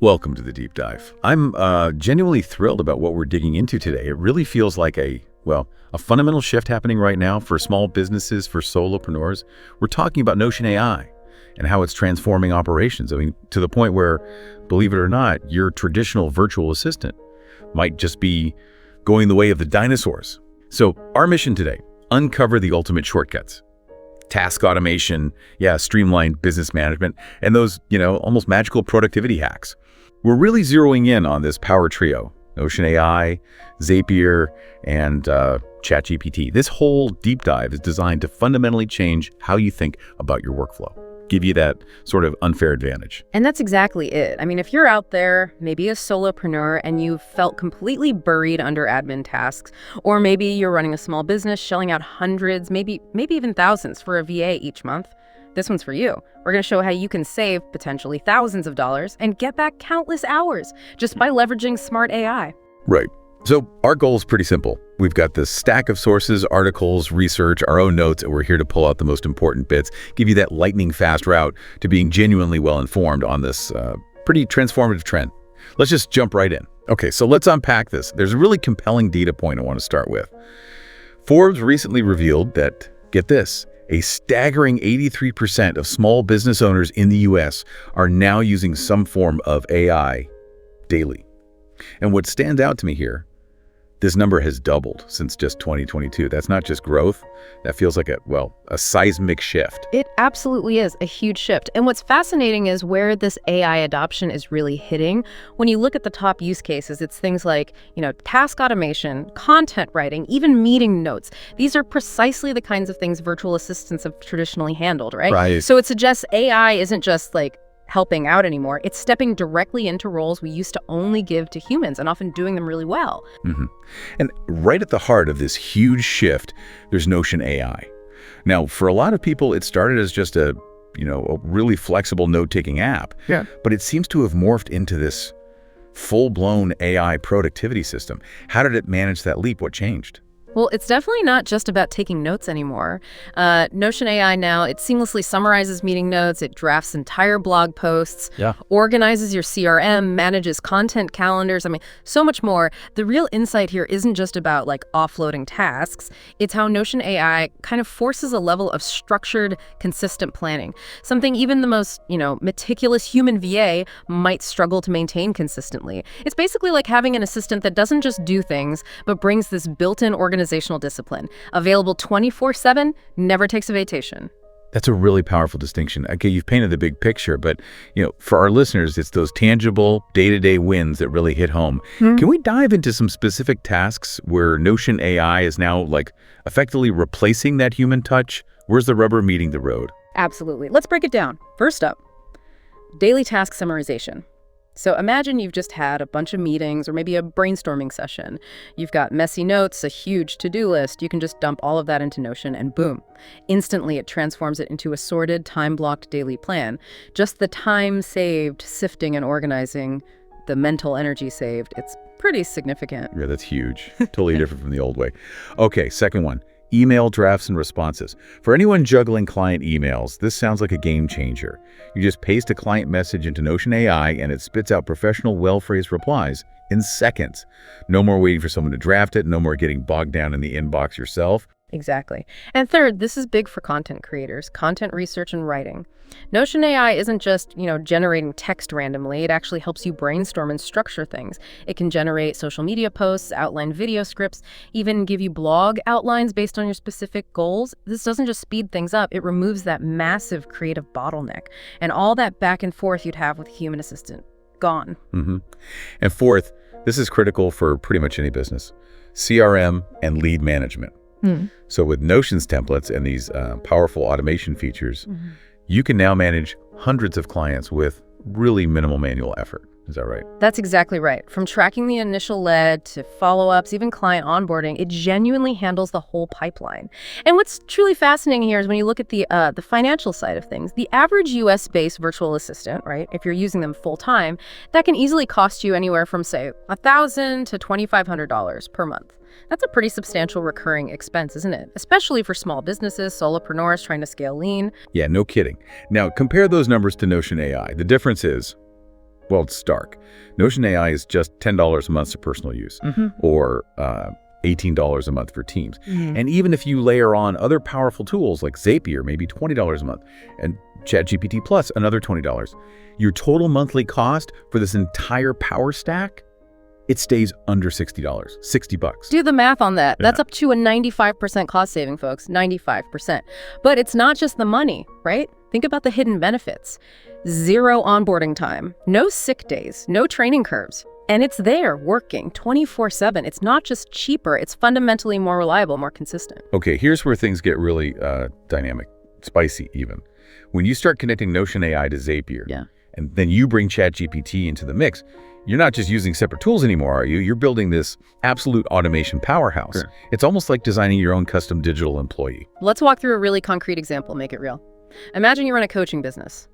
Welcome to the Deep Dive. I'm genuinely thrilled about what we're digging into today. It really feels like a fundamental shift happening right now for small businesses, for solopreneurs. We're talking about Notion AI and how it's transforming operations. I mean, to the point where, believe it or not, your traditional virtual assistant might just be going the way of the dinosaurs. So our mission today, uncover the ultimate shortcuts. Task automation, streamlined business management, and those, almost magical productivity hacks. We're really zeroing in on this power trio, Notion AI, Zapier, and ChatGPT. This whole deep dive is designed to fundamentally change how you think about your workflow, give you that sort of unfair advantage. And that's exactly it. I mean, if you're out there, maybe a solopreneur, and you felt completely buried under admin tasks, or maybe you're running a small business, shelling out hundreds, maybe even thousands for a VA each month, this one's for you. We're going to show how you can save potentially thousands of dollars and get back countless hours just by leveraging smart AI. Right. So our goal is pretty simple. We've got this stack of sources, articles, research, our own notes, and we're here to pull out the most important bits, give you that lightning fast route to being genuinely well-informed on this pretty transformative trend. Let's just jump right in. Okay, so let's unpack this. There's a really compelling data point I want to start with. Forbes recently revealed that, get this, a staggering 83% of small business owners in the US are now using some form of AI daily. And what stands out to me here, this number has doubled since just 2022. That's not just growth. That feels like a seismic shift. It absolutely is a huge shift. And what's fascinating is where this AI adoption is really hitting. When you look at the top use cases, it's things like, task automation, content writing, even meeting notes. These are precisely the kinds of things virtual assistants have traditionally handled, right? Right. So it suggests AI isn't just like helping out anymore. It's stepping directly into roles we used to only give to humans and often doing them really well. Mm-hmm. And right at the heart of this huge shift, there's Notion AI. Now, for a lot of people, it started as just a really flexible note-taking app. Yeah. But it seems to have morphed into this full-blown AI productivity system. How did it manage that leap? What changed? Well, it's definitely not just about taking notes anymore. Notion AI now, it seamlessly summarizes meeting notes, it drafts entire blog posts, organizes your CRM, manages content calendars, so much more. The real insight here isn't just about offloading tasks. It's how Notion AI kind of forces a level of structured, consistent planning, something even the most, meticulous human VA might struggle to maintain consistently. It's basically like having an assistant that doesn't just do things, but brings this built-in organizational discipline, available 24/7, never takes a vacation. That's a really powerful distinction. Okay, you've painted the big picture, but for our listeners, it's those tangible day-to-day wins that really hit home. Mm-hmm. Can we dive into some specific tasks where Notion AI is now effectively replacing that human touch? Where's the rubber meeting the road? Absolutely. Let's break it down. First up, daily task summarization. So imagine you've just had a bunch of meetings or maybe a brainstorming session. You've got messy notes, a huge to-do list. You can just dump all of that into Notion and boom, instantly it transforms it into a sorted, time-blocked daily plan. Just the time saved sifting and organizing, the mental energy saved, it's pretty significant. Yeah, that's huge. Totally different from the old way. Okay, second one. Email drafts and responses. For anyone juggling client emails, this sounds like a game changer. You just paste a client message into Notion AI and it spits out professional, well-phrased replies in seconds. No more waiting for someone to draft it, no more getting bogged down in the inbox yourself. Exactly. And third, this is big for content creators, content research and writing. Notion AI isn't just, generating text randomly. It actually helps you brainstorm and structure things. It can generate social media posts, outline video scripts, even give you blog outlines based on your specific goals. This doesn't just speed things up. It removes that massive creative bottleneck. And all that back and forth you'd have with a human assistant, gone. Mm-hmm. And fourth, this is critical for pretty much any business, CRM and lead management. So with Notion's templates and these powerful automation features, you can now manage hundreds of clients with really minimal manual effort. Is that right? That's exactly right. From tracking the initial lead to follow-ups, even client onboarding, it genuinely handles the whole pipeline. And what's truly fascinating here is when you look at the financial side of things, the average US-based virtual assistant, right, if you're using them full-time, that can easily cost you anywhere from, say, $1,000 to $2,500 per month. That's a pretty substantial recurring expense, isn't it? Especially for small businesses, solopreneurs trying to scale lean. Yeah, no kidding. Now, compare those numbers to Notion AI. The difference is, Well, it's stark. Notion AI is just $10 a month for personal use, or $18 a month for teams. And even if you layer on other powerful tools like Zapier, maybe $20 a month, and ChatGPT Plus, another $20, your total monthly cost for this entire power stack, it stays under $60, $60. Do the math on that. Yeah. That's up to a 95% cost saving, folks, 95%. But it's not just the money, right? Think about the hidden benefits. 0 onboarding time, no sick days, no training curves. And it's there working 24/7. It's not just cheaper, it's fundamentally more reliable, more consistent. Okay, here's where things get really dynamic, spicy even. When you start connecting Notion AI to Zapier, and then you bring ChatGPT into the mix, you're not just using separate tools anymore, are you? You're building this absolute automation powerhouse. Sure. It's almost like designing your own custom digital employee. Let's walk through a really concrete example, make it real. Imagine you run a coaching business.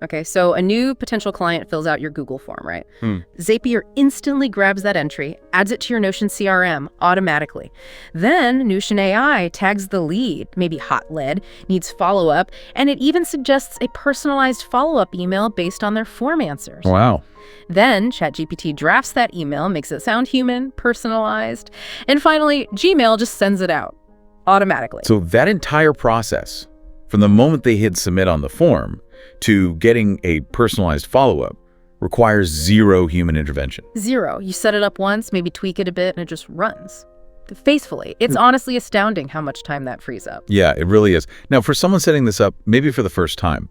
Okay, so a new potential client fills out your Google form, right? Zapier instantly grabs that entry, adds it to your Notion CRM automatically. Then Notion AI tags the lead, maybe hot lead, needs follow-up, and it even suggests a personalized follow-up email based on their form answers. Wow. Then ChatGPT drafts that email, makes it sound human, personalized, and finally, Gmail just sends it out automatically. So that entire process, from the moment they hit submit on the form to getting a personalized follow-up, requires 0 human intervention. 0. You set it up once, maybe tweak it a bit, and it just runs. Faithfully. It's honestly astounding how much time that frees up. Yeah, it really is. Now, for someone setting this up, maybe for the first time,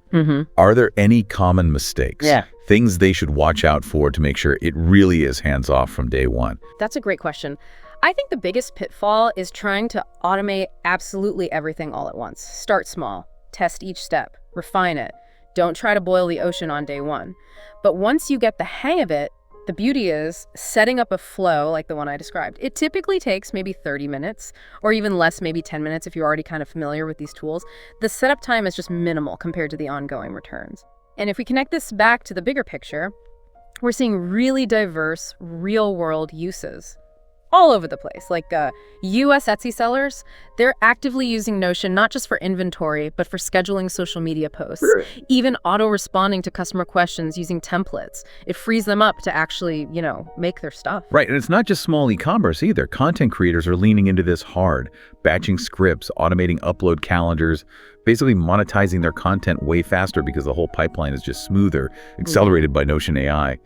are there any common mistakes? Things they should watch out for to make sure it really is hands-off from day one? That's a great question. I think the biggest pitfall is trying to automate absolutely everything all at once. Start small, test each step, refine it. Don't try to boil the ocean on day one. But once you get the hang of it, the beauty is setting up a flow like the one I described. It typically takes maybe 30 minutes or even less, maybe 10 minutes if you're already kind of familiar with these tools. The setup time is just minimal compared to the ongoing returns. And if we connect this back to the bigger picture, we're seeing really diverse real-world uses all over the place. Like US Etsy sellers, they're actively using Notion not just for inventory, but for scheduling social media posts, even auto-responding to customer questions using templates. It frees them up to actually, make their stuff. Right, and it's not just small e-commerce either. Content creators are leaning into this hard, batching scripts, automating upload calendars, basically monetizing their content way faster because the whole pipeline is just smoother, accelerated by Notion AI.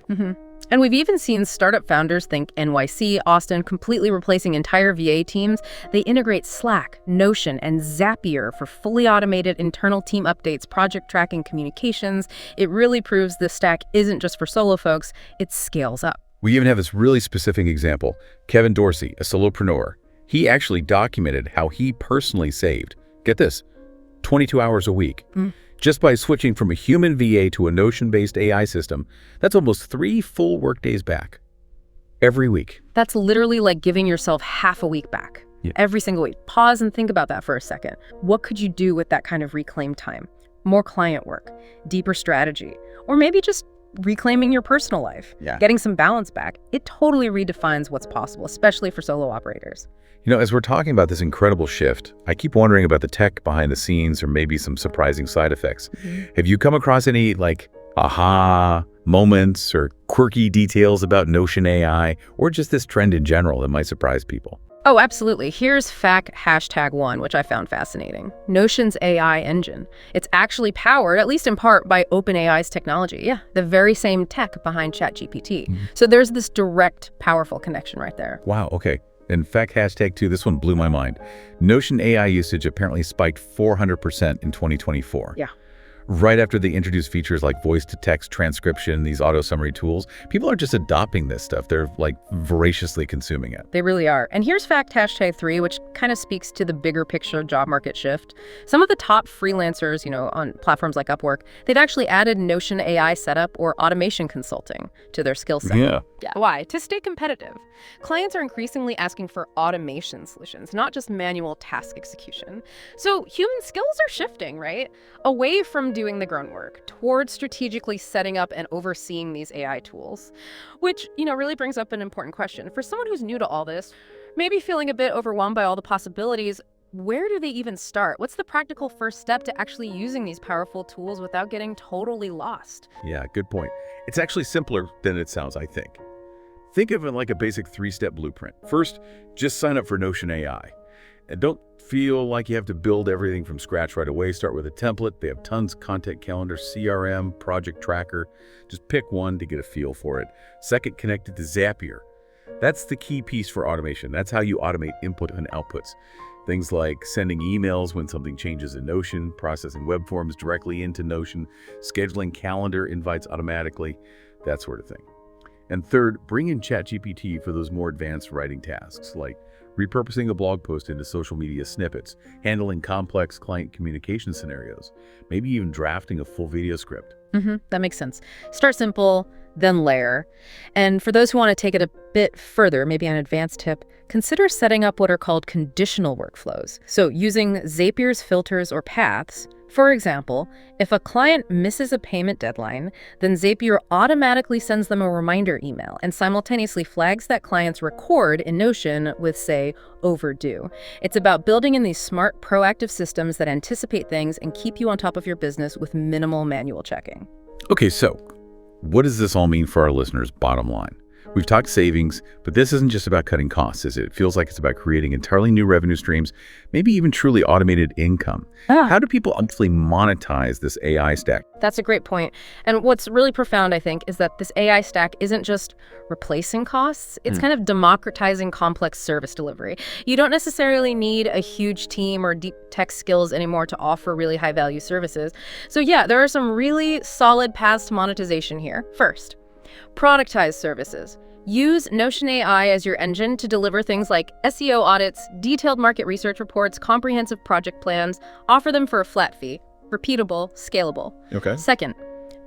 And we've even seen startup founders think NYC, Austin, completely replacing entire VA teams. They integrate Slack, Notion, and Zapier for fully automated internal team updates, project tracking, communications. It really proves this stack isn't just for solo folks, it scales up. We even have this really specific example. Kevin Dorsey, a solopreneur, he actually documented how he personally saved, get this, 22 hours a week. Just by switching from a human VA to a Notion-based AI system. That's almost 3 full workdays back every week. That's literally like giving yourself half a week back every single week. Pause and think about that for a second. What could you do with that kind of reclaimed time? More client work, deeper strategy, or maybe just reclaiming your personal life, getting some balance back. It totally redefines what's possible, especially for solo operators. As we're talking about this incredible shift, I keep wondering about the tech behind the scenes or maybe some surprising side effects. Have you come across any aha moments or quirky details about Notion AI or just this trend in general that might surprise people? Oh, absolutely. Here's fact #1, which I found fascinating. Notion's AI engine. It's actually powered, at least in part, by OpenAI's technology. Yeah, the very same tech behind ChatGPT. So there's this direct, powerful connection right there. Wow, okay. In fact, #2, this one blew my mind. Notion AI usage apparently spiked 400% in 2024. Yeah. Right after they introduced features like voice-to-text transcription, these auto-summary tools, people are just adopting this stuff. They're voraciously consuming it. They really are. And here's fact #3, which kind of speaks to the bigger picture job market shift. Some of the top freelancers, on platforms like Upwork, they've actually added Notion AI setup or automation consulting to their skill set. Yeah. Why? To stay competitive. Clients are increasingly asking for automation solutions, not just manual task execution. So human skills are shifting, right? Away from doing the grunt work towards strategically setting up and overseeing these AI tools, which, really brings up an important question. For someone who's new to all this, maybe feeling a bit overwhelmed by all the possibilities, where do they even start? What's the practical first step to actually using these powerful tools without getting totally lost? Yeah, good point. It's actually simpler than it sounds, I think. Think of it like a basic 3-step blueprint. First, just sign up for Notion AI. And don't feel like you have to build everything from scratch right away. Start with a template. They have tons of content calendar, CRM, project tracker. Just pick one to get a feel for it. Second, connect it to Zapier. That's the key piece for automation. That's how you automate input and outputs. Things like sending emails when something changes in Notion, processing web forms directly into Notion, scheduling calendar invites automatically, that sort of thing. And third, bring in ChatGPT for those more advanced writing tasks, like repurposing a blog post into social media snippets, handling complex client communication scenarios, maybe even drafting a full video script. That makes sense. Start simple, then layer. And for those who want to take it a bit further, maybe an advanced tip, consider setting up what are called conditional workflows. So using Zapier's filters or paths. For example, if a client misses a payment deadline, then Zapier automatically sends them a reminder email and simultaneously flags that client's record in Notion with, say, overdue. It's about building in these smart, proactive systems that anticipate things and keep you on top of your business with minimal manual checking. Okay, so what does this all mean for our listeners' bottom line? We've talked savings, but this isn't just about cutting costs, is it? It feels like it's about creating entirely new revenue streams, maybe even truly automated income. How do people actually monetize this AI stack? That's a great point. And what's really profound, I think, is that this AI stack isn't just replacing costs. It's kind of democratizing complex service delivery. You don't necessarily need a huge team or deep tech skills anymore to offer really high-value services. So yeah, there are some really solid paths to monetization here. First, productize services. Use Notion AI as your engine to deliver things like SEO audits, detailed market research reports, comprehensive project plans. Offer them for a flat fee. Repeatable, scalable. Okay. Second,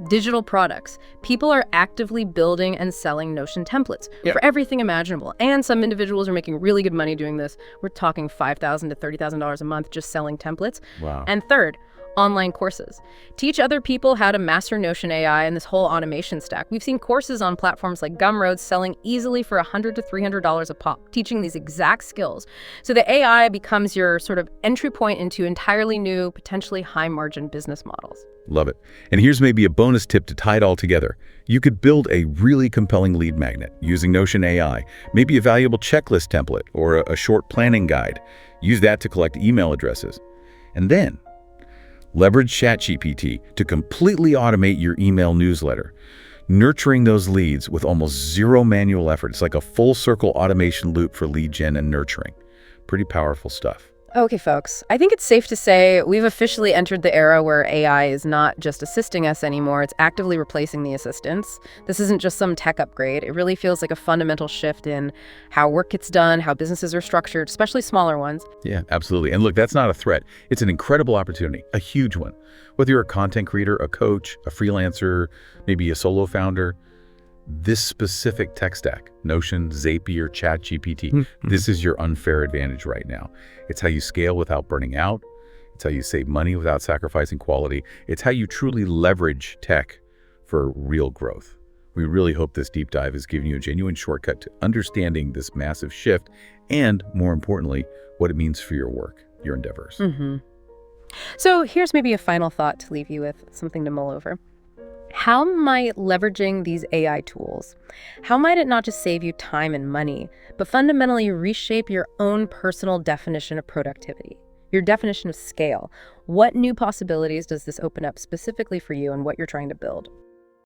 digital products. People are actively building and selling Notion templates for everything imaginable. And some individuals are making really good money doing this. We're talking $5,000 to $30,000 a month just selling templates. Wow. And third, online courses. Teach other people how to master Notion AI and this whole automation stack. We've seen courses on platforms like Gumroad selling easily for $100 to $300 a pop, teaching these exact skills. So the AI becomes your sort of entry point into entirely new, potentially high-margin business models. Love it. And here's maybe a bonus tip to tie it all together. You could build a really compelling lead magnet using Notion AI, maybe a valuable checklist template or a short planning guide. Use that to collect email addresses. And then leverage ChatGPT to completely automate your email newsletter, nurturing those leads with almost zero manual effort. It's like a full circle automation loop for lead gen and nurturing. Pretty powerful stuff. Okay, folks, I think it's safe to say we've officially entered the era where AI is not just assisting us anymore, it's actively replacing the assistants. This isn't just some tech upgrade. It really feels like a fundamental shift in how work gets done, how businesses are structured, especially smaller ones. Yeah, absolutely. And look, that's not a threat. It's an incredible opportunity, a huge one. Whether you're a content creator, a coach, a freelancer, maybe a solo founder, this specific tech stack, Notion, Zapier, ChatGPT, this is your unfair advantage right now. It's how you scale without burning out. It's how you save money without sacrificing quality. It's how you truly leverage tech for real growth. We really hope this deep dive has given you a genuine shortcut to understanding this massive shift and, more importantly, what it means for your work, your endeavors. So here's maybe a final thought to leave you with, something to mull over. How might leveraging these AI tools, how might it not just save you time and money, but fundamentally reshape your own personal definition of productivity, your definition of scale? What new possibilities does this open up specifically for you and what you're trying to build?